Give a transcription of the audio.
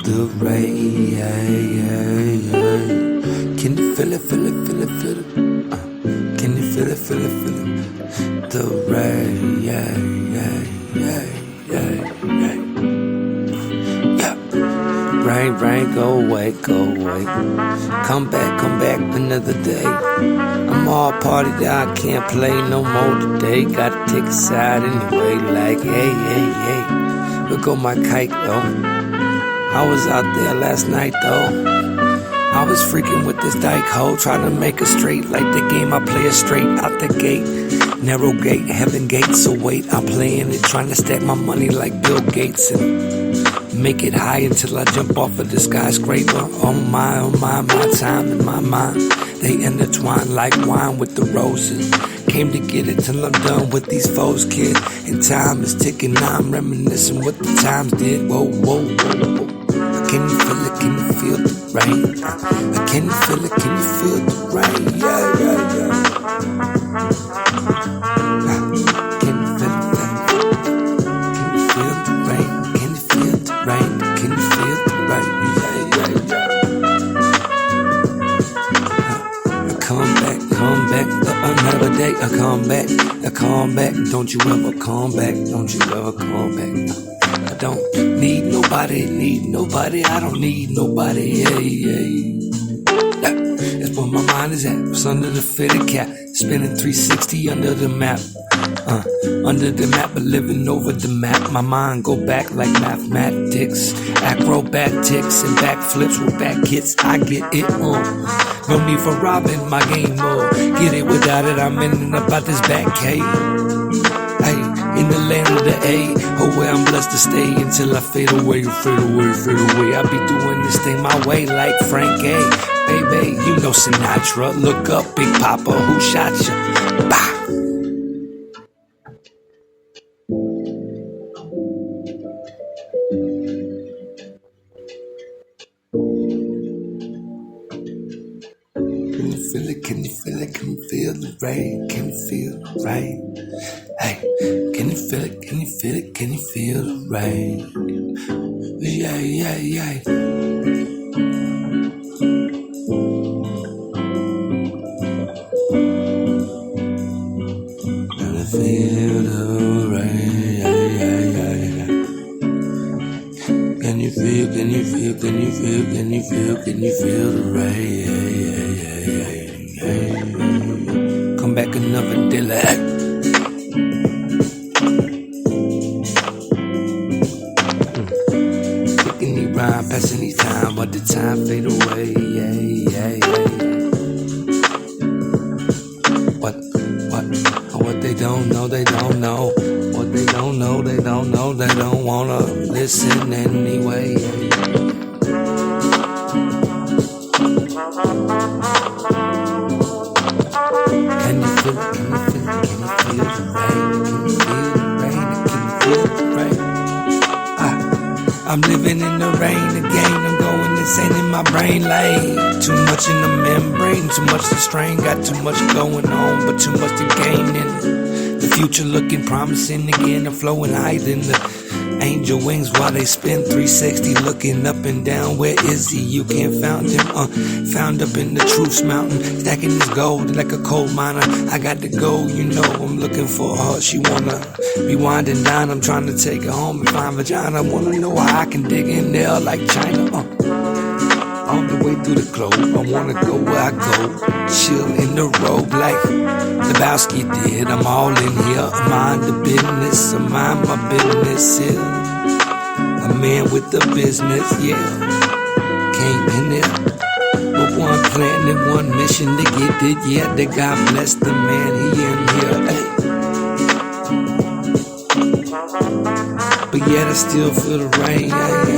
the rain? Can you feel it, feel it, feel it, feel it? Can you feel it, feel it, feel it? The rain, yeah. Rain, go away. Come back another day. I'm all partied out, I can't play no more today. Gotta take a side anyway, like, hey. Look on my kite, though. I was out there last night, though. I was freaking with this dyke hoe, trying to make it straight like the game. I play it straight out the gate. Narrow gate, heaven gate, so wait, I'm playing it, trying to stack my money like Bill Gates and make it high until I jump off of the skyscraper. Oh my time and my mind, they intertwine like wine with the roses. Came to get it till I'm done with these foes, kid. And time is ticking, now I'm reminiscing what the times did. Whoa. Can you feel it? Can you feel the rain? Can you feel it? Can you feel the rain? Yeah. Can you feel the rain? Can you feel the rain? Can you feel the rain? Can you feel the rain? Yeah. I come back, another day. I come back. Don't you ever come back? Don't you ever come back? I don't need nobody. I don't need nobody. That's where my mind is at. It's under the fitted cap, spinning 360 under the map. But living over the map. My mind go back like mathematics, acrobatics and backflips with back hits. I get it on. No need for robbing my game more. Get it without it. I'm in and about this back cave. In the land of the A, where I'm blessed to stay until I fade away. I be doing this thing my way like Frank A. Baby, you know Sinatra. Look up, Big Papa, who shot you? Bah! Can you feel it? Can you feel it? Can you feel the rain? Can you feel the rain? Hey, can you feel it? Can you feel it? Can you feel the rain? Yeah. Can you feel the rain? Can you feel the rain? Come back another day like passing these time, but the time fade away. What they don't know. What they don't know. They don't wanna listen anyway. Can you feel it? Can you feel it? Can you feel the rain? Can you feel the rain? Can you feel the rain? I'm living in the rain again. I'm going insane in my brain lane. Too much in the membrane, too much to strain. Got too much going on, but too much to gain. And the future looking promising again. I'm flowing higher than the angel wings while they spin 360, looking up and down. Where is he? You can't find him. Found up in the truth's mountain, stacking his gold like a coal miner. I got to go, you know. I'm looking for her. She wanna be winding down. I'm trying to take her home and find vagina. I wanna know how I can dig in there like China. All the way through the globe. I wanna go where I go. Chill in the robe like Lebowski did. I'm all in here. I mind the business. I mind my business here. A man with the business, yeah. Came in there with one plan and one mission to get it. Yeah, that God bless the man. He in here. Hey. But yet I still feel the rain. Yeah.